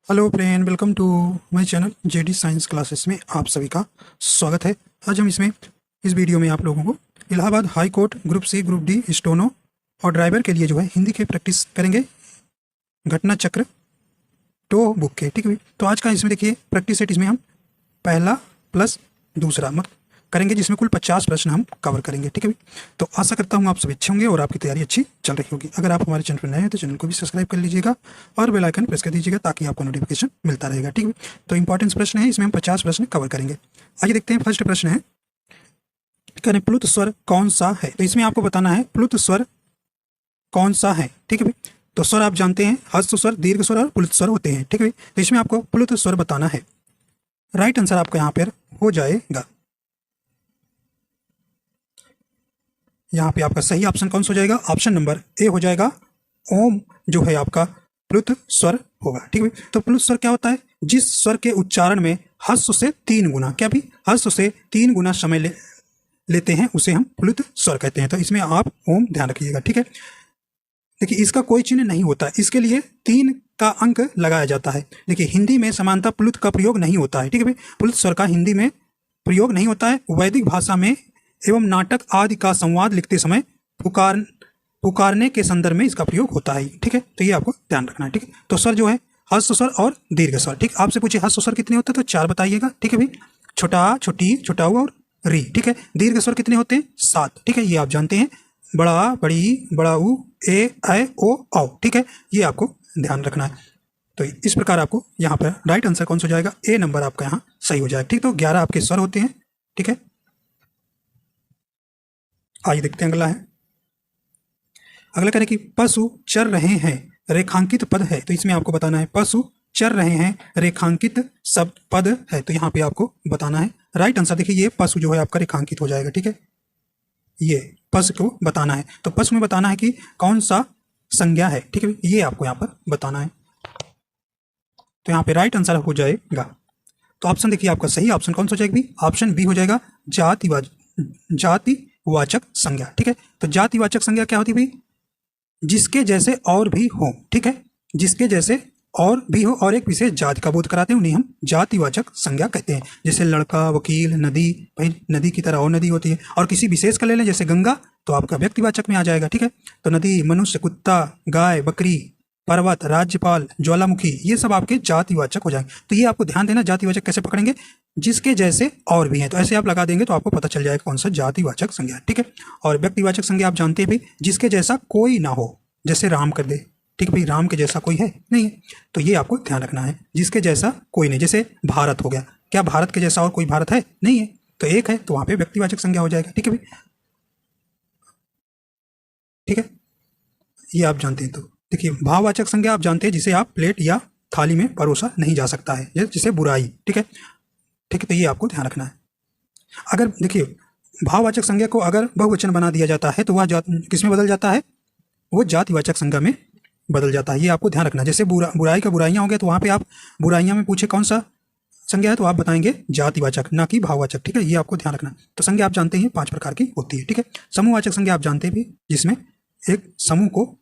Hello friend, welcome to my channel JD science classes में आप सभी का स्वागत है। आज हम इस वीडियो में आप लोगों को Allahabad high court group C group D steno और ड्राइवर के लिए जो है हिंदी की प्रैक्टिस करेंगे, घटना चक्र टो बुक के। ठीक है, तो आज का इसमें देखिए प्रैक्टिस सेट, इसमें हम पहला प्लस दूसरा मत करेंगे, जिसमें कुल 50 प्रश्न हम कवर करेंगे। ठीक है, तो आशा करता हूँ आप सभी अच्छे होंगे और आपकी तैयारी अच्छी चल रही होगी। अगर आप हमारे चैनल पर नए हैं तो चैनल को भी सब्सक्राइब कर लीजिएगा और बेल आइकन प्रेस कर दीजिएगा ताकि आपको नोटिफिकेशन मिलता रहेगा। ठीक है, तो इंपॉर्टेंट प्रश्न है, इसमें हम 50 प्रश्न कवर करेंगे। आइए देखते हैं। फर्स्ट प्रश्न है, करें प्लुत स्वर कौन सा है। तो इसमें आपको बताना है प्लुत स्वर कौन सा है। ठीक है भाई, तो स्वर आप जानते हैं हस्त स्वर, दीर्घ स्वर और प्लुत स्वर होते हैं। ठीक है, तो इसमें आपको प्लुत स्वर बताना है। राइट आंसर आपका यहाँ पर हो जाएगा, यहाँ पे आपका सही ऑप्शन कौन सा हो जाएगा, ऑप्शन नंबर ए हो जाएगा। ओम जो है आपका प्लुत स्वर होगा। ठीक है, तो प्लुत स्वर क्या होता है, जिस स्वर के उच्चारण में हस्व से 3 गुना, क्या भी हस्व से 3 गुना समय लेते हैं उसे हम प्लुत स्वर कहते हैं। तो इसमें आप ओम ध्यान रखिएगा। ठीक है, देखिए इसका कोई चिन्ह नहीं होता, इसके लिए 3 का अंक लगाया जाता है। देखिए हिंदी में समानता प्लुत का प्रयोग नहीं होता है। ठीक है भाई, प्लुत स्वर का हिंदी में प्रयोग नहीं होता है। वैदिक भाषा में एवं नाटक आदि का संवाद लिखते समय पुकारने के संदर्भ में इसका प्रयोग होता है। ठीक है, तो ये आपको ध्यान रखना है। ठीक है, तो स्वर जो है हस्व स्वर और दीर्घ स्वर। ठीक, आपसे पूछे हस्व स्वर कितने होते हैं तो 4 बताइएगा। ठीक है भाई, छोटा, छोटी, छोटा ऊ और री। ठीक है, दीर्घ स्वर कितने होते हैं 7। ठीक है, ये आप जानते हैं, बड़ा, बड़ी, बड़ा ऊ, ए, ऐ, ओ, औ। ठीक है, ये आपको ध्यान रखना है। तो इस प्रकार आपको यहाँ पर राइट आंसर कौन सा हो जाएगा, ए नंबर आपका यहाँ सही हो जाएगा। ठीक, तो 11 आपके स्वर होते हैं। ठीक है, आइए देखते हैं अगला है। अगला करें कि पशु चर रहे हैं रेखांकित पद है। तो इसमें आपको बताना है पशु चर रहे हैं रेखांकित सब पद है। तो यहाँ पे आपको बताना है राइट आंसर। देखिए ये पशु जो है आपका रेखांकित हो जाएगा। ठीक है, ये पशु को बताना है, तो पशु में बताना है कि कौन सा संज्ञा है। ठीक है, ये आपको यहाँ पर बताना है। तो यहाँ पे राइट आंसर हो जाएगा, तो ऑप्शन देखिए आपका सही ऑप्शन कौन सा हो जाएगा, ऑप्शन बी हो जाएगा, जातिवाचक संज्ञा। ठीक है, तो जातिवाचक संज्ञा क्या होती है भाई, जिसके जैसे और भी हो। ठीक है, जिसके जैसे और भी हो और एक विशेष जाति का बोध कराते हैं, उन्हें हम जातिवाचक संज्ञा कहते हैं। जैसे लड़का, वकील, नदी, भाई नदी की तरह और नदी होती है। और किसी विशेष का ले लें जैसे गंगा, तो आपका व्यक्तिवाचक में आ जाएगा। ठीक है, तो नदी, मनुष्य, कुत्ता, गाय, बकरी, पर्वत, राज्यपाल, ज्वालामुखी, ये सब आपके जातिवाचक हो जाएंगे। तो ये आपको ध्यान देना, जातिवाचक कैसे पकड़ेंगे, जिसके जैसे और भी हैं, तो ऐसे आप लगा देंगे तो आपको पता चल जाएगा कौन सा जातिवाचक संज्ञा है। ठीक है, और व्यक्तिवाचक संज्ञा आप जानते हैं भाई, जिसके जैसा कोई ना हो, जैसे राम कर दे। ठीक है भाई, राम के जैसा कोई है नहीं है, तो ये आपको ध्यान रखना है, जिसके जैसा कोई नहीं। जैसे भारत हो गया, क्या भारत के जैसा और कोई भारत है नहीं है, तो एक है, तो वहां पे व्यक्तिवाचक संज्ञा हो जाएगा। ठीक है भाई, ठीक है, ये आप जानते हैं। तो देखिए भाववाचक संज्ञा आप जानते हैं, जिसे आप प्लेट या थाली में परोसा नहीं जा सकता है, जैसे बुराई। ठीक है, ठीक है, तो ये आपको ध्यान रखना है। अगर देखिए भाववाचक संज्ञा को अगर बहुवचन बना दिया जाता है तो वह किसमें बदल जाता है, वो जातिवाचक संज्ञा में बदल जाता है। ये आपको ध्यान रखना है। जैसे बुराई का बुराइयां हो गया, तो वहां पे आप बुराइयां में पूछे कौन सा संज्ञा है, तो आप बताएंगे जातिवाचक, ना कि भाववाचक। ठीक है, ये आपको ध्यान रखना है। तो संज्ञा आप जानते हैं 5 प्रकार की होती है। ठीक है, समूहवाचक संज्ञा आप जानते भी, जिसमें एक समूह को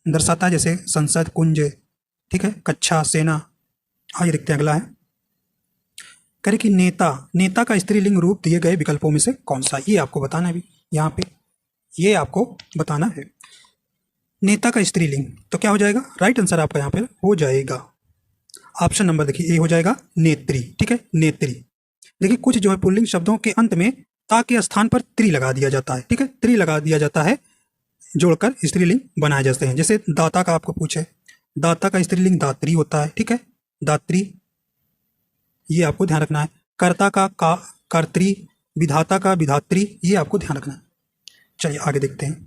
दर्शाता है, जैसे संसद, कुंज। ठीक है, कक्षा, सेना। आइए देखते हैं अगला है, करे कि नेता, नेता का स्त्रीलिंग रूप दिए गए विकल्पों में से कौन सा, ये आपको बताना है भी यहाँ पे, ये आपको बताना है। नेता का स्त्रीलिंग तो क्या हो जाएगा, राइट आंसर आपका यहाँ पे हो जाएगा ऑप्शन नंबर देखिए ए हो जाएगा, नेत्री। ठीक है, नेत्री। देखिए कुछ जो है पुल्लिंग शब्दों के अंत में ता के स्थान पर त्री लगा दिया जाता है। ठीक है, त्री लगा दिया जाता है, जोड़कर स्त्रीलिंग बनाए जाते हैं। जैसे दाता का आपको पूछे, दाता का स्त्रीलिंग दात्री होता है। ठीक है, दात्री, ये आपको ध्यान रखना है। कर्ता का कर्त्री, विधाता का विधात्री, ये आपको ध्यान रखना है। चलिए आगे देखते हैं,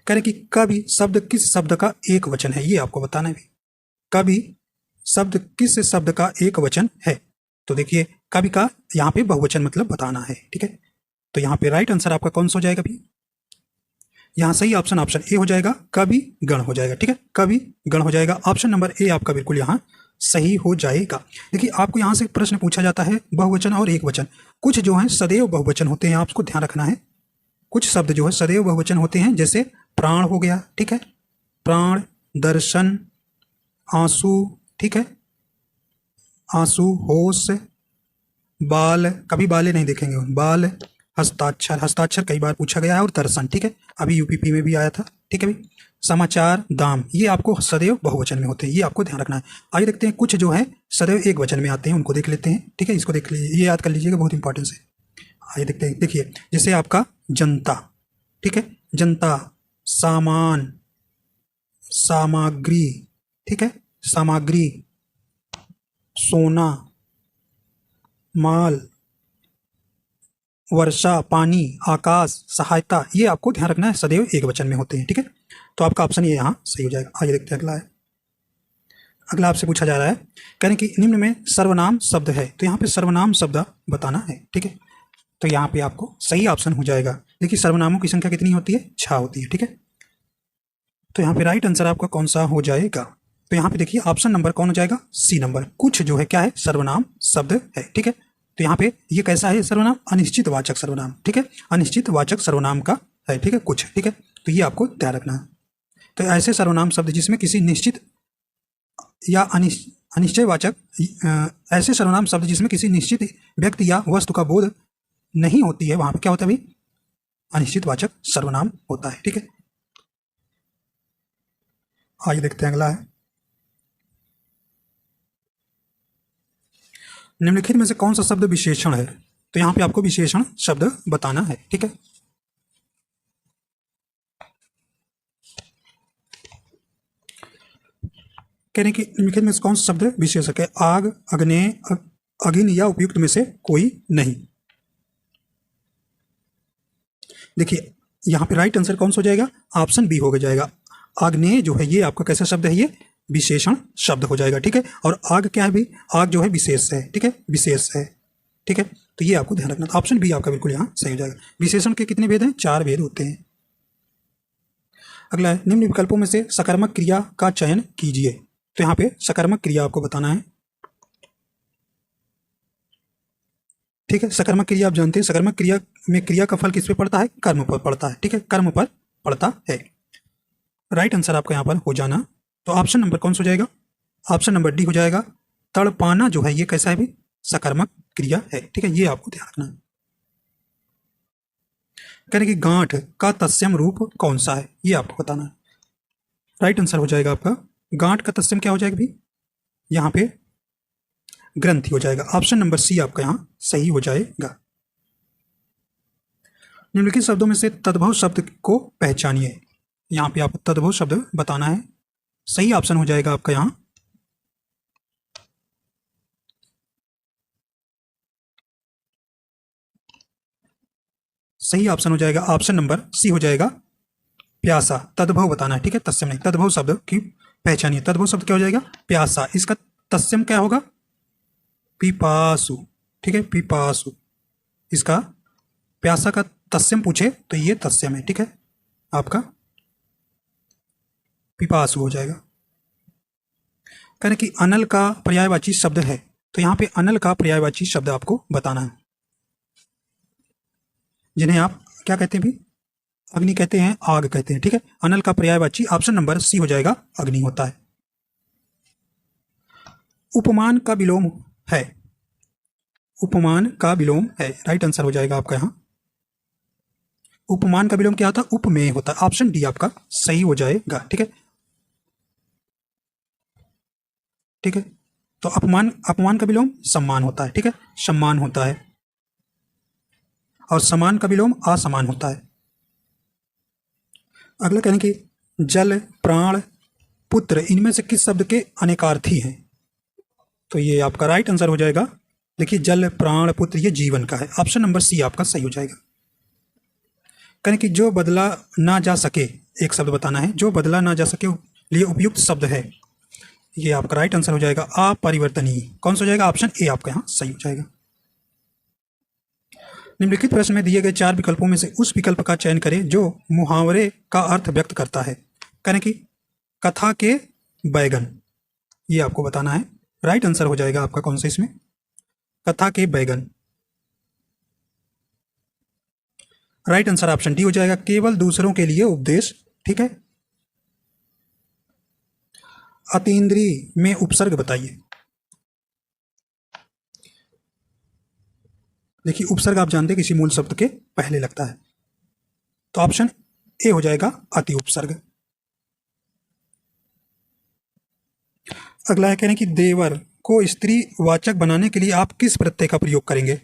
करें कि कवि शब्द किस शब्द का एक वचन है, ये आपको बताना है। कवि शब्द किस शब्द का एक वचन है, तो देखिए कवि का यहाँ पे बहुवचन मतलब बताना है। ठीक है, तो यहाँ पे राइट आंसर आपका कौन सा हो जाएगा भी, यहाँ सही ऑप्शन ऑप्शन ए हो जाएगा, कवि गण हो जाएगा। ठीक है, कवि गण हो जाएगा, ऑप्शन नंबर ए आपका बिल्कुल यहाँ सही हो जाएगा। देखिए आपको यहाँ से प्रश्न पूछा जाता है बहुवचन और एक वचन, कुछ जो है सदैव बहुवचन होते हैं, आपको ध्यान रखना है। कुछ शब्द जो है सदैव बहुवचन होते हैं, जैसे प्राण हो गया। ठीक है, प्राण, दर्शन, आंसू। ठीक है। आंसू, होश, बाल, कभी बाले नहीं देखेंगे, बाल, हस्ताक्षर, हस्ताक्षर कई बार पूछा गया है, और दर्शन, ठीक है, अभी यूपीपी में भी आया था, ठीक है भाई। समाचार, दाम, ये आपको सदैव बहुवचन में होते हैं, ये आपको ध्यान रखना है। आइए देखते हैं कुछ जो है सदैव एक वचन में आते हैं, उनको देख लेते हैं, ठीक है। इसको देख लीजिए, ये याद कर लीजिएगा, बहुत इंपॉर्टेंट है। आइए देखते हैं, देखिए जैसे आपका जनता, ठीक है, जनता, सामान, सामग्री, ठीक है, सामग्री, सोना, माल, वर्षा, पानी, आकाश, सहायता, ये आपको ध्यान रखना है, सदैव एक वचन में होते हैं, ठीक है। तो आपका ऑप्शन ये यहाँ सही हो जाएगा। आइए देखते हैं अगला है। अगला आपसे पूछा जा रहा है, कह रहे हैं कि निम्न में सर्वनाम शब्द है, तो यहाँ पे सर्वनाम शब्द बताना है, ठीक है। तो यहाँ पे आपको सही ऑप्शन हो जाएगा। देखिए सर्वनामों की संख्या कितनी होती है, 6 होती है, ठीक है। तो यहाँ पे राइट आंसर आपका कौन सा हो जाएगा, तो यहाँ पे देखिए ऑप्शन नंबर कौन हो जाएगा, सी नंबर। कुछ जो है क्या है, सर्वनाम शब्द है, ठीक है। तो यहाँ पे ये कैसा है सर्वनाम, अनिश्चित वाचक सर्वनाम, ठीक है, अनिश्चित वाचक सर्वनाम का है, ठीक है, कुछ, ठीक है। तो ये आपको ध्यान रखना है। तो ऐसे सर्वनाम शब्द जिसमें किसी निश्चित या अनिश्चयवाचक, ऐसे सर्वनाम शब्द जिसमें किसी निश्चित व्यक्ति या वस्तु का बोध नहीं होती है, वहां पे क्या होता है भाई, अनिश्चित वाचक सर्वनाम होता है, ठीक है। आइए देखते हैं अगला है, निम्नलिखित में से कौन सा शब्द विशेषण है, तो यहाँ पे आपको विशेषण शब्द बताना है, ठीक है। कह रहे हैं कि निम्नलिखित में से कौन सा शब्द विशेषक है, आग, अग्नेय, अग्नि या उपयुक्त में से कोई नहीं। देखिए यहाँ पे राइट आंसर कौन सा हो जाएगा, ऑप्शन बी हो जाएगा। आग्नेय जो है ये आपका कैसा शब्द है, ये विशेषण शब्द हो जाएगा, ठीक है। और आग क्या है भाई, आग जो है विशेष है, ठीक है, विशेष है, ठीक है। तो ये आपको ध्यान रखना, ऑप्शन बी आपका बिल्कुल यहाँ सही हो जाएगा। विशेषण के कितने भेद हैं, 4 भेद होते हैं। अगला है, निम्न विकल्पों में से सकर्मक क्रिया का चयन कीजिए, तो यहाँ पे सकर्मक क्रिया आपको बताना है, ठीक है। सकर्मक क्रिया आप जानते हैं, सकर्मक क्रिया में क्रिया का फल किस पे पड़ता है, कर्म पर पड़ता है, ठीक है, कर्म पर पड़ता है। राइट आंसर आपका यहाँ पर हो जाना, तो ऑप्शन नंबर कौन सा हो जाएगा, ऑप्शन नंबर डी हो जाएगा। तड़पाना जो है ये कैसा है भाई, सकर्मक क्रिया है, ठीक है, ये आपको ध्यान रखना है। कह रहे कि गांठ का तत्सम रूप कौन सा है, ये आपको बताना है। राइट आंसर हो जाएगा आपका, गांठ का तत्सम क्या हो जाएगा भाई, यहाँ पे ग्रंथि हो जाएगा। ऑप्शन नंबर सी आपका यहाँ सही हो जाएगा। निम्नलिखित शब्दों में से तद्भव शब्द को पहचानिए, यहाँ पे आपको तद्भव शब्द बताना है, सही ऑप्शन हो जाएगा आपका यहाँ सही ऑप्शन हो जाएगा, ऑप्शन नंबर सी हो जाएगा, प्यासा। तद्भव बताना है, ठीक है, तत्सम नहीं, तद्भव शब्द की पहचानिए। तद्भव शब्द क्या हो जाएगा, प्यासा, इसका तत्सम क्या होगा, पिपासु, ठीक है, पिपासु। इसका प्यासा का तत्सम पूछे तो ये तत्सम है, ठीक है, आपका पिपासु हो जाएगा। कहने कि अनल का पर्यायवाची शब्द है, तो यहाँ पे अनल का पर्यायवाची शब्द आपको बताना है, जिन्हें आप क्या कहते हैं भी, अग्नि कहते हैं, आग कहते हैं, ठीक है। अनल का पर्यायवाची ऑप्शन नंबर सी हो जाएगा, अग्नि होता है। उपमान का विलोम है, उपमान का विलोम है, राइट आंसर हो जाएगा आपका यहाँ। उपमान का विलोम क्या होता है, उपमेय होता है, ऑप्शन डी आपका सही हो जाएगा, ठीक है, ठीक है। तो अपमान, अपमान का विलोम सम्मान होता है, ठीक है, सम्मान होता है, और समान का विलोम असमान होता है। अगला कहने की जल, प्राण, पुत्र, इनमें से किस शब्द के अनेकार्थी हैं, तो ये आपका राइट आंसर हो जाएगा। देखिए जल, प्राण, पुत्र, ये जीवन का है, ऑप्शन नंबर सी आपका सही हो जाएगा। कहने की जो बदला ना जा सके, एक शब्द बताना है, जो बदला ना जा सके लिए उपयुक्त शब्द है, ये आपका राइट आंसर हो जाएगा, अपरिवर्तनीय। कौन सा हो जाएगा, ऑप्शन ए आपका यहाँ सही हो जाएगा। निम्नलिखित प्रश्न में दिए गए 4 विकल्पों में से उस विकल्प का चयन करें जो मुहावरे का अर्थ व्यक्त करता है। कहने की कथा के बैगन, ये आपको बताना है, राइट आंसर हो जाएगा आपका कौन सा इसमें, कथा के बैगन। राइट आंसर ऑप्शन डी हो जाएगा, केवल दूसरों के लिए उपदेश, ठीक है। अतीन्द्रिय में उपसर्ग बताइए। देखिए उपसर्ग आप जानते हैं किसी मूल शब्द के पहले लगता है, तो ऑप्शन ए हो जाएगा अति उपसर्ग। अगला है कह रहे हैं कि देवर को स्त्री वाचक बनाने के लिए आप किस प्रत्यय का प्रयोग करेंगे,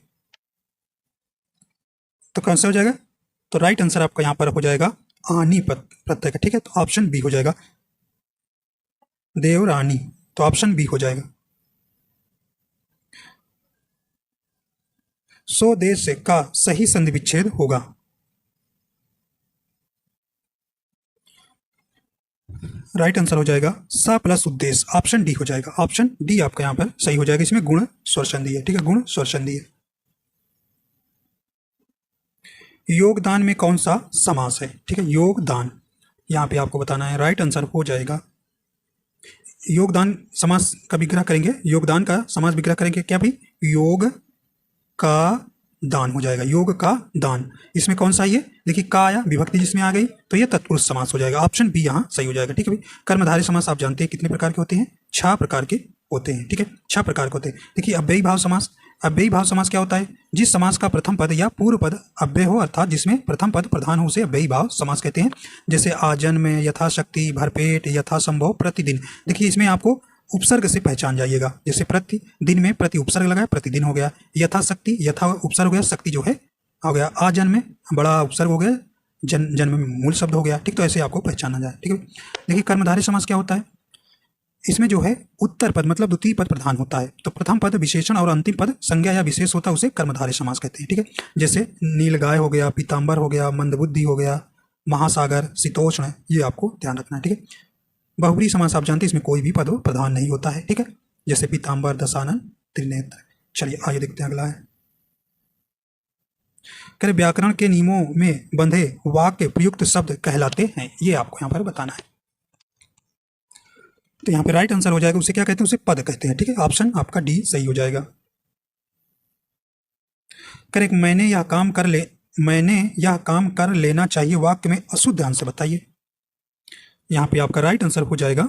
तो कौन सा हो जाएगा, तो राइट आंसर आपका यहां पर हो जाएगा आनी प्रत्यय का, ठीक है, तो ऑप्शन बी हो जाएगा देवरानी, तो ऑप्शन बी हो जाएगा। सो देश का सही संधि विच्छेद होगा, राइट आंसर हो जाएगा सा प्लस उद्देश्य, ऑप्शन डी हो जाएगा, ऑप्शन डी आपका यहां पर सही हो जाएगा। इसमें गुण स्वर संधि है, ठीक है, गुण स्वर संधि है। योगदान में कौन सा समास है, ठीक है, योगदान यहां पे आपको बताना है, राइट आंसर हो जाएगा योगदान समास का विग्रह करेंगे, योगदान का समास विग्रह करेंगे क्या भाई, योग का दान हो जाएगा, योग का दान। इसमें कौन सा ये देखिए का आया, विभक्ति जिसमें आ गई तो ये तत्पुरुष समास हो जाएगा, ऑप्शन बी यहाँ सही हो जाएगा, ठीक है भाई। कर्मधारय समास आप जानते हैं कितने प्रकार के होते हैं, 6 प्रकार के होते हैं, ठीक है, 6 प्रकार के होते हैं। देखिए अव्ययी भाव समास, अव्ययी भाव समास क्या होता है, जिस समास का प्रथम पद या पूर्व पद अव्यय हो, अर्थात जिसमें प्रथम पद प्रधान हो उसे अव्ययी भाव समास कहते हैं। जैसे आजन्म, यथाशक्ति, भरपेट, यथासंभव, प्रतिदिन। देखिए इसमें आपको उपसर्ग से पहचान जाइएगा, जैसे प्रति दिन में प्रति उपसर्ग लगाया, प्रतिदिन हो गया, यथाशक्ति यथा उपसर्ग हो गया, शक्ति जो है हो गया, आजन्म में बड़ा उपसर्ग हो गया, जन्म में मूल शब्द हो गया, ठीक, तो ऐसे आपको पहचाना जाए, ठीक है। देखिए कर्मधारय समास क्या होता है, इसमें जो है उत्तर पद मतलब द्वितीय पद प्रधान होता है, तो प्रथम पद विशेषण और अंतिम पद संज्ञा या विशेष होता है, उसे कर्मधारय समास कहते हैं, ठीक है। जैसे नीलगाय हो गया, पीताम्बर हो गया, मंदबुद्धि हो गया, महासागर, शीतोष्ण, ये आपको ध्यान रखना है, ठीक है। बहुब्री समास आप जानते हैं इसमें कोई भी पद प्रधान नहीं होता है, ठीक है, जैसे पीताम्बर, दशानन, त्रिनेत्र। चलिए आगे देखते हैं अगला है, कह व्याकरण के नियमों में बंधे वाक्य प्रयुक्त शब्द कहलाते हैं, ये आपको यहाँ पर बताना है। तो यहाँ पे राइट आंसर हो जाएगा, उसे क्या कहते हैं, उसे पद कहते हैं, ठीक है, ऑप्शन आपका डी सही हो जाएगा। करेक्ट, मैंने यह काम कर लेना चाहिए वाक्य में अशुद्ध ध्यान से बताइए, यहाँ पे आपका राइट आंसर हो जाएगा,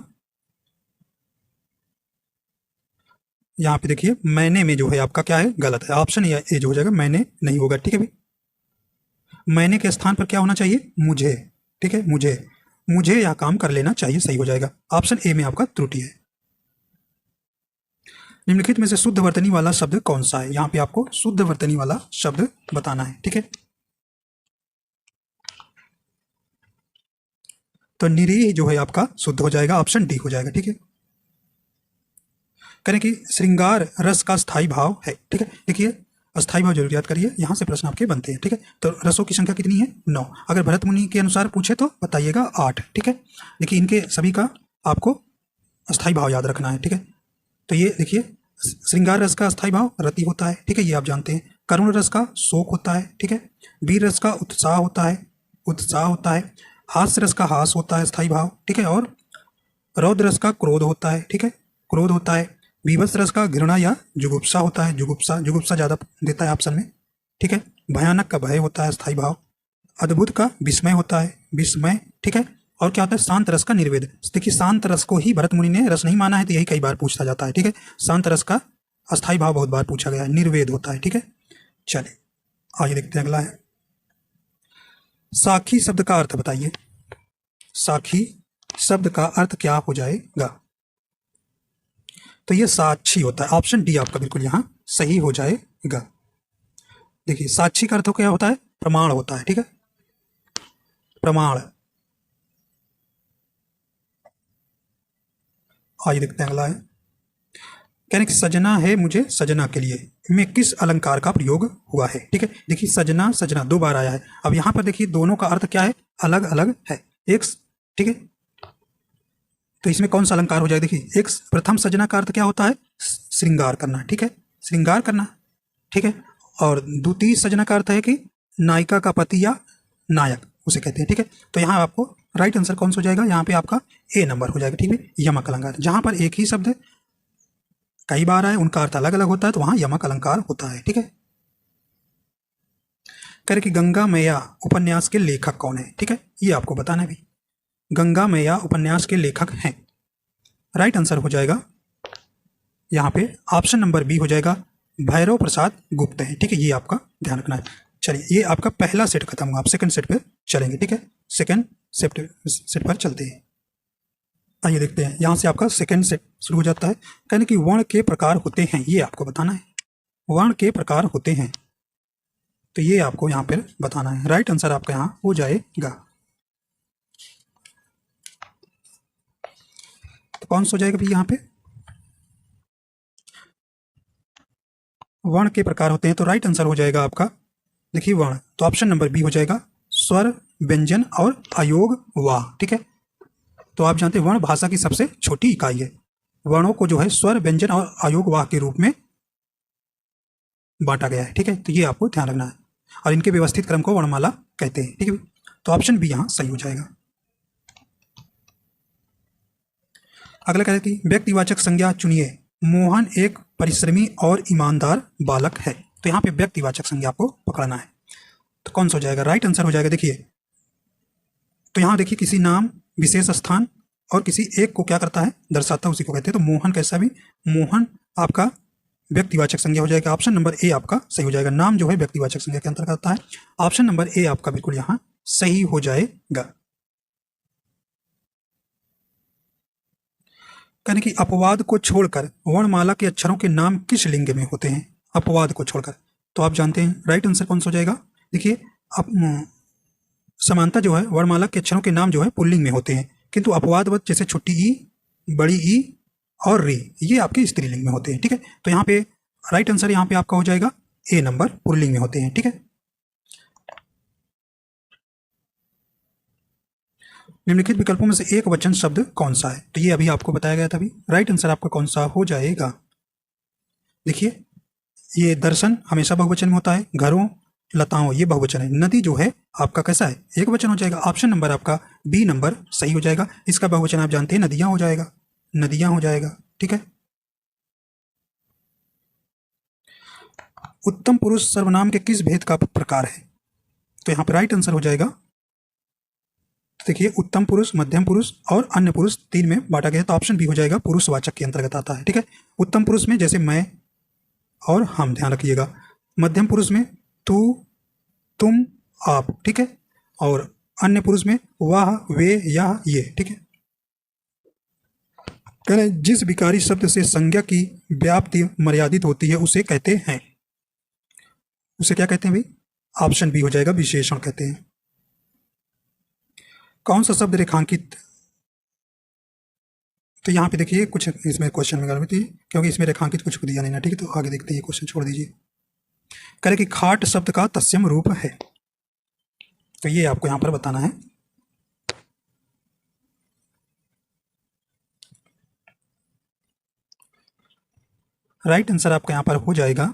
यहाँ पे देखिए मैंने में जो है आपका क्या है, गलत है, ऑप्शन ए जो हो जाएगा मैंने नहीं होगा, ठीक है भाई। मैंने के स्थान पर क्या होना चाहिए, मुझे, ठीक है, मुझे यह काम कर लेना चाहिए, सही हो जाएगा, ऑप्शन ए में आपका त्रुटि है। निम्नलिखित में से शुद्ध वर्तनी वाला शब्द कौन सा है, यहाँ पे आपको शुद्ध वर्तनी वाला शब्द बताना है, ठीक है। तो निरीह जो है आपका शुद्ध हो जाएगा, ऑप्शन डी हो जाएगा, ठीक है। करें कि श्रृंगार रस का स्थायी भाव है, ठीक है, देखिए अस्थायी भाव जरूर याद करिए, यहाँ से प्रश्न आपके बनते हैं, ठीक है। तो रसों की संख्या कितनी है, 9, अगर भरत मुनि के अनुसार पूछे तो बताइएगा 8, ठीक है। देखिए इनके सभी का आपको अस्थायी भाव याद रखना है, ठीक है। तो ये देखिए श्रृंगार रस का अस्थायी भाव रति होता है, ठीक है, ये आप जानते हैं। करुण रस का शोक होता है, ठीक है। वीर रस का उत्साह होता है। हास्य रस का हास होता है स्थायी भाव, ठीक है। और रौद्र रस का क्रोध होता है, ठीक है, क्रोध होता है। बीभत्स रस का घृणा या जुगुप्सा होता है, जुगुप्सा ज्यादा देता है ऑप्शन में, ठीक है। भयानक का भय होता है स्थायी भाव। अद्भुत का विस्मय होता है, विस्मय, ठीक है। और क्या होता है, शांत रस का निर्वेद। देखिए शांत रस को ही भरत मुनि ने रस नहीं माना है, तो यही कई बार पूछा जाता है, ठीक है। शांत रस का अस्थायी भाव बहुत बार पूछा गया है, निर्वेद होता है, ठीक है। चलिए आगे देखते हैं, अगला है साखी शब्द का अर्थ बताइए। साखी शब्द का अर्थ क्या हो जाएगा, तो ये साक्षी होता है, ऑप्शन डी आपका बिल्कुल यहां सही हो जाएगा। देखिए साक्षी का अर्थ क्या होता है, प्रमाण होता है, ठीक है, प्रमाण। आइए देखते हैं अगला है, कहने कि सजना है मुझे सजना के लिए में किस अलंकार का प्रयोग हुआ है, ठीक है। देखिए सजना 2 बार आया है, अब यहां पर देखिए दोनों का अर्थ क्या है, अलग अलग है, एक, ठीक है। तो इसमें कौन सा अलंकार हो जाएगा, देखिए एक प्रथम सजना का अर्थ क्या होता है, श्रृंगार करना, ठीक है, श्रृंगार करना, ठीक है। और द्वितीय सजना का अर्थ है कि नायिका का पति या नायक उसे कहते हैं, ठीक है। तो यहाँ आपको राइट आंसर कौन सा हो जाएगा, यहाँ पे आपका ए नंबर हो जाएगा, ठीक है, यमक अलंकार। जहां पर एक ही शब्द कई बार आए उनका अर्थ अलग अलग होता है, तो वहां यमक अलंकार होता है, ठीक है। कह कि गंगा मैया उपन्यास के लेखक कौन है, ठीक है, ये आपको बताना है भी। गंगा मैया उपन्यास के लेखक हैं, राइट आंसर हो जाएगा यहाँ पे ऑप्शन नंबर बी हो जाएगा, भैरव प्रसाद गुप्त है। ठीक है, ये आपका ध्यान रखना है। चलिए, ये आपका पहला सेट खत्म हुआ, आप सेकंड सेट पे चलेंगे। ठीक है, सेकंड सेट पर चलते हैं। आइए देखते हैं, यहाँ से आपका सेकंड सेट शुरू हो जाता है। कहने कि वर्ण के प्रकार होते हैं, ये आपको बताना है। वर्ण के प्रकार होते हैं, तो ये आपको यहाँ पर बताना है। राइट आंसर आपका यहाँ हो जाएगा, तो कौन सा हो जाएगा भाई यहाँ पे? वर्ण के प्रकार होते हैं, तो राइट आंसर हो जाएगा आपका, देखिए वर्ण, तो ऑप्शन नंबर बी हो जाएगा, स्वर, व्यंजन और अयोग वाह। ठीक है, तो आप जानते हैं वर्ण भाषा की सबसे छोटी इकाई है। वर्णों को जो है स्वर, व्यंजन और अयोग वाह के रूप में बांटा गया है। ठीक है, तो ये आपको ध्यान रखना है, और इनके व्यवस्थित क्रम को वर्णमाला कहते हैं। ठीक है, तो ऑप्शन बी यहाँ सही हो जाएगा। अगला कह रही थी, व्यक्तिवाचक संज्ञा चुनिए। मोहन एक परिश्रमी और ईमानदार बालक है। तो यहाँ पे व्यक्तिवाचक संज्ञा आपको पकड़ना है, तो कौन सा हो जाएगा? राइट आंसर हो जाएगा, देखिए, तो यहाँ देखिए, किसी नाम, विशेष स्थान और किसी एक को क्या करता है? दर्शाता है, उसी को कहते हैं। तो मोहन कैसा भी, मोहन आपका व्यक्तिवाचक संज्ञा हो जाएगा। ऑप्शन नंबर ए आपका सही हो जाएगा। नाम जो है व्यक्तिवाचक संज्ञा के अंतर्गत आता है। ऑप्शन नंबर ए आपका बिल्कुल यहाँ सही हो जाएगा। यानी कि अपवाद को छोड़कर वर्णमाला के अक्षरों के नाम किस लिंग में होते हैं? अपवाद को छोड़कर, तो आप जानते हैं राइट आंसर कौन सा हो जाएगा? देखिए, समानता जो है, वर्णमाला के अक्षरों के नाम जो है पुल्लिंग में होते हैं, किंतु अपवादवत जैसे छोटी ई, बड़ी ई और री, ये आपके स्त्रीलिंग में होते हैं। ठीक है, तो यहाँ पे राइट आंसर यहाँ पे आपका हो जाएगा ए नंबर, पुल्लिंग में होते हैं। ठीक है, निम्नलिखित विकल्पों में से एक वचन शब्द कौन सा है? तो ये अभी आपको बताया गया था। अभी राइट आंसर आपका कौन सा हो जाएगा? देखिए, ये दर्शन हमेशा बहुवचन में होता है, घरों, लताओं ये बहुवचन है, नदी जो है आपका कैसा है? एक वचन हो जाएगा। ऑप्शन नंबर आपका बी नंबर सही हो जाएगा। इसका बहुवचन आप जानते हैं, नदियां हो जाएगा, नदियां हो जाएगा। ठीक है, उत्तम पुरुष सर्वनाम के किस भेद का प्रकार है? तो यहाँ पर राइट आंसर हो जाएगा, देखिए, उत्तम पुरुष, मध्यम पुरुष और अन्य पुरुष तीन में बांटा गया, तो ऑप्शन बी हो जाएगा, पुरुषवाचक के अंतर्गत आता है। ठीक है, उत्तम पुरुष में जैसे मैं और हम, ध्यान रखिएगा। मध्यम पुरुष में तू, तुम, आप। ठीक है, और अन्य पुरुष में वह, वे, यह, ये। ठीक है, कह रहे जिस विकारी शब्द से संज्ञा की व्याप्ति मर्यादित होती है उसे कहते हैं, उसे क्या कहते हैं भाई? ऑप्शन बी हो जाएगा, विशेषण कहते हैं। कौन सा शब्द रेखांकित? तो यहाँ पे देखिए, कुछ इसमें क्वेश्चन में गलती, क्योंकि इसमें रेखांकित कुछ दिया नहीं ना। ठीक है, तो आगे देखते हैं, ये क्वेश्चन छोड़ दीजिए। कह रहे कि खाट शब्द का तत्सम रूप है, तो ये आपको यहाँ पर बताना है। राइट आंसर आपका यहाँ पर हो जाएगा,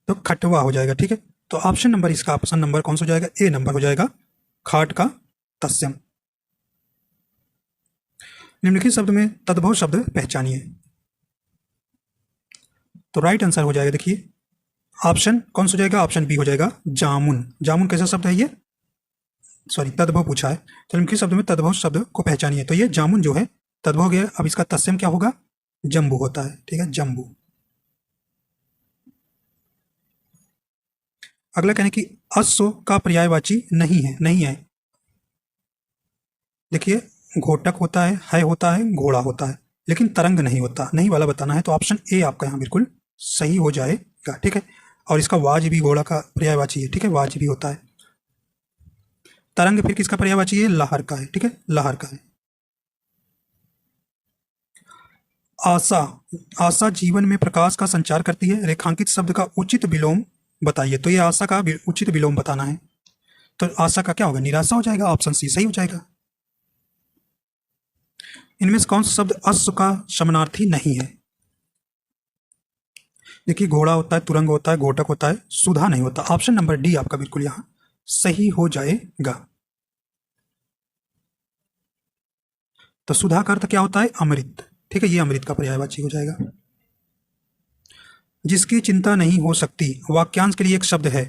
तो खटवा हो जाएगा। ठीक है, तो ऑप्शन नंबर, इसका ऑप्शन नंबर कौन सा हो जाएगा? ए नंबर हो जाएगा, खाट का तत्सम। निम्नलिखित शब्द में तद्भव शब्द पहचानिए। तो राइट आंसर हो जाएगा, देखिए, ऑप्शन कौन सा हो जाएगा? ऑप्शन बी हो जाएगा, जामुन। जामुन कैसा शब्द है? ये सॉरी, तद्भव पूछा है, तो निम्नलिखित शब्द में तद्भव शब्द को पहचानिए। तो ये जामुन जो है तद्भव हो गया। अब इसका तत्सम क्या होगा? जम्बू होता है। ठीक है, जम्बू। अगला कहने की अश्व का पर्यायवाची नहीं है, नहीं है। देखिए, घोटक होता है होता है, घोड़ा होता है, लेकिन तरंग नहीं होता। नहीं वाला बताना है, तो ऑप्शन ए आपका यहाँ बिल्कुल सही हो जाएगा। ठीक है, और इसका वाज भी घोड़ा का पर्यायवाची है। ठीक है, वाज भी होता है। तरंग फिर किसका पर्यायवाची है? लहर का है। ठीक है, लहर का है। आशा, आशा जीवन में प्रकाश का संचार करती है। रेखांकित शब्द का उचित विलोम बताइए। तो ये आशा का उचित विलोम बताना है, तो आशा का क्या होगा? निराशा हो जाएगा। ऑप्शन सी सही हो जाएगा। इनमें से कौन सा शब्द अश्व का समानार्थी नहीं है? देखिए, घोड़ा होता है, तुरंग होता है, घोटक होता है, सुधा नहीं होता। ऑप्शन नंबर डी आपका बिल्कुल यहाँ सही हो जाएगा। तो सुधा का अर्थ क्या होता है? अमृत। ठीक है, ये अमृत का पर्यायवाची हो जाएगा। जिसकी चिंता नहीं हो सकती, वाक्यांश के लिए एक शब्द है,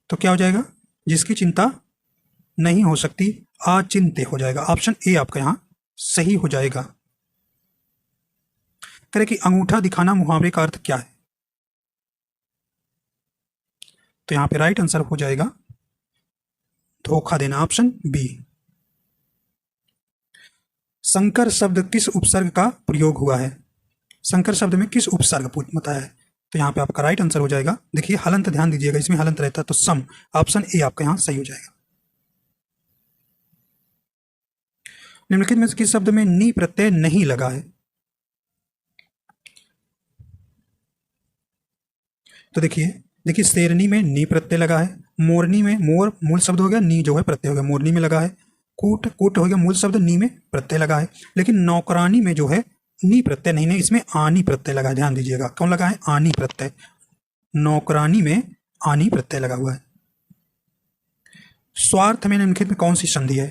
तो क्या हो जाएगा? जिसकी चिंता नहीं हो सकती, अचिंत्य हो जाएगा। ऑप्शन ए आपका यहाँ सही हो जाएगा। कह रहे कि अंगूठा दिखाना मुहावरे का अर्थ क्या है? तो यहां पे राइट आंसर हो जाएगा धोखा देना, ऑप्शन बी। संकर शब्द किस उपसर्ग का प्रयोग हुआ है? संकर शब्द में किस उपसर्ग बताया है? तो यहाँ पे आपका राइट आंसर हो जाएगा, देखिए हलंत ध्यान दीजिएगा, इसमें हलंत रहता है तो सम, ऑप्शन ए आपका यहाँ सही हो जाएगा। निम्नलिखित में से किस शब्द में नी प्रत्यय नहीं लगा है? तो देखिए शेरनी में नी प्रत्यय लगा है, मोरनी में मोर मूल शब्द हो गया, नी जो है प्रत्यय हो गया, मोरनी में लगा है। कूट कूट हो गया मूल शब्द, नी में प्रत्यय लगा है। लेकिन नौकरानी में जो है नी प्रत्यय नहीं, इसमें आनी प्रत्यय लगा है, ध्यान दीजिएगा कौन लगा है? आनी प्रत्यय। नौकरानी में आनी प्रत्यय लगा हुआ है। स्वार्थ में निम्नलिखित में कौन सी संधि है?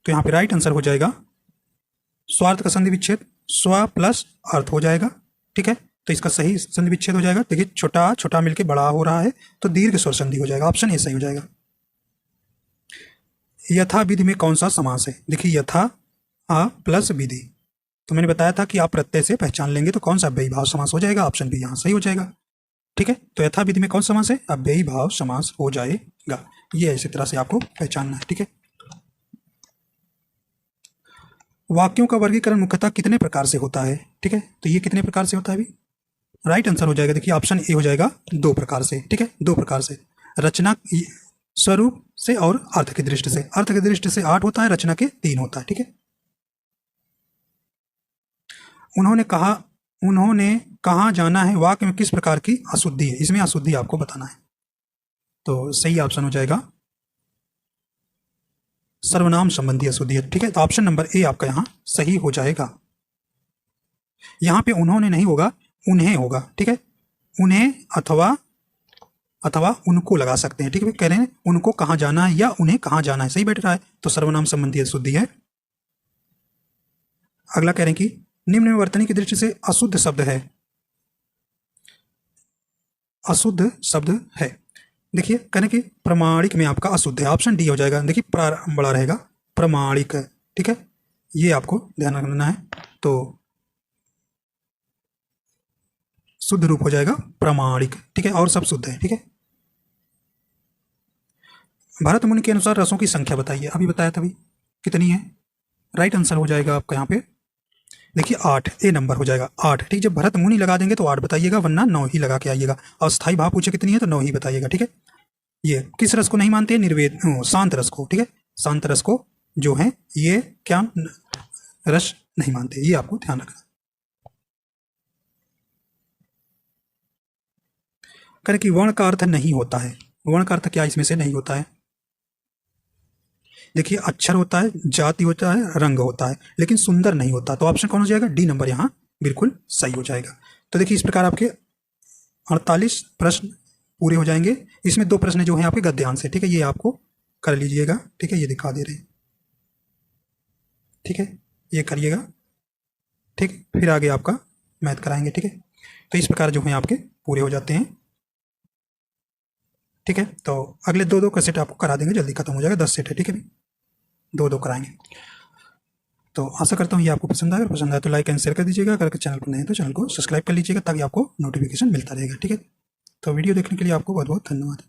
तो यहाँ पे राइट आंसर हो जाएगा स्वार्थ का संधि विच्छेद स्व प्लस अर्थ हो जाएगा, ठीक है। तो इसका सही संधि विच्छेद हो जाएगा, देखिए छोटा छोटा मिलके बड़ा हो रहा है तो दीर्घ स्वर संधि हो जाएगा, ऑप्शन ए सही हो जाएगा। यथा विधि में कौन सा समास है? देखिए यथा आ प्लस विधि, तो मैंने बताया था कि आप प्रत्यय से पहचान लेंगे तो कौन सा अव्ययी भाव समास हो जाएगा, ऑप्शन बी यहाँ सही हो जाएगा, ठीक है। तो यथा विधि में कौन समास है? अव्ययी भाव समास हो जाएगा। ये इसी तरह से आपको पहचानना है, ठीक है। वाक्यों का वर्गीकरण मुख्यतः कितने प्रकार से होता है? ठीक है, तो ये कितने प्रकार से होता है? अभी राइट आंसर हो जाएगा, देखिए ऑप्शन ए हो जाएगा 2 प्रकार से, ठीक है, 2 प्रकार से, रचना स्वरूप से और अर्थ की दृष्टि से। अर्थ की दृष्टि से 8 होता है, रचना के 3 होता है, ठीक है। उन्होंने कहा जाना है वाक्य में किस प्रकार की अशुद्धि है? इसमें अशुद्धि आपको बताना है, तो सही ऑप्शन हो जाएगा सर्वनाम संबंधी अशुद्धि है, ठीक है। तो ऑप्शन नंबर ए आपका यहाँ सही हो जाएगा। यहाँ पे उन्होंने नहीं होगा, उन्हें होगा, ठीक है। उन्हें अथवा उनको लगा सकते हैं, ठीक है। कह रहे हैं उनको कहाँ जाना है या उन्हें कहाँ जाना है, सही बैठ रहा है, तो सर्वनाम संबंधी अशुद्धि है। अगला कह रहे हैं कि निम्न में वर्तनी की दृष्टि से अशुद्ध शब्द है, अशुद्ध शब्द है। देखिए कहने कि प्रमाणिक में आपका अशुद्ध है, ऑप्शन डी हो जाएगा, देखिए बड़ा रहेगा प्रमाणिक, ठीक है, ये आपको ध्यान रखना है। तो शुद्ध रूप हो जाएगा प्रमाणिक, ठीक है, और सब शुद्ध है, ठीक है। भरत मुनि के अनुसार रसों की संख्या बताइए, अभी बताया था, अभी कितनी है? राइट आंसर हो जाएगा आपका यहाँ पे, देखिए 8, ए नंबर हो जाएगा 8, ठीक। जब भरत मुनि लगा देंगे तो 8 बताइएगा, वरना 9 ही लगा के आइएगा। और स्थायी भाव पूछे कितनी है तो 9 ही बताइएगा, ठीक है। ये किस रस को नहीं मानते हैं? निर्वेद शांत रस को, ठीक है, शांत रस को जो है ये क्या रस नहीं मानते, ये आपको ध्यान रखना। करें कि वर्ण का अर्थ नहीं होता है, वर्ण का अर्थ क्या इसमें से नहीं होता है? देखिए अक्षर होता है, जाति होता है, रंग होता है, लेकिन सुंदर नहीं होता, तो ऑप्शन कौन हो जाएगा? डी नंबर यहाँ बिल्कुल सही हो जाएगा। तो देखिए इस प्रकार आपके 48 प्रश्न पूरे हो जाएंगे। इसमें 2 प्रश्न जो हैं आपके गद्यांश है, ठीक है, ये आपको कर लीजिएगा, ठीक है, ये दिखा दे रहे हैं, ठीक है, ये करिएगा, ठीक। फिर आगे आपका मैथ कराएंगे, ठीक है। तो इस प्रकार जो है आपके पूरे हो जाते हैं, ठीक है। तो अगले 2-2 का सेट आपको करा देंगे, जल्दी खत्म हो जाएगा, 10 सेट है, ठीक है, 2-2 कराएंगे। तो आशा करता हूँ ये आपको पसंद आए, अगर पसंद आए तो लाइक एंड शेयर कर दीजिएगा, अगर चैनल पर नहीं है तो चैनल को सब्सक्राइब कर लीजिएगा ताकि आपको नोटिफिकेशन मिलता रहेगा, ठीक है। तो वीडियो देखने के लिए आपको बहुत बहुत धन्यवाद।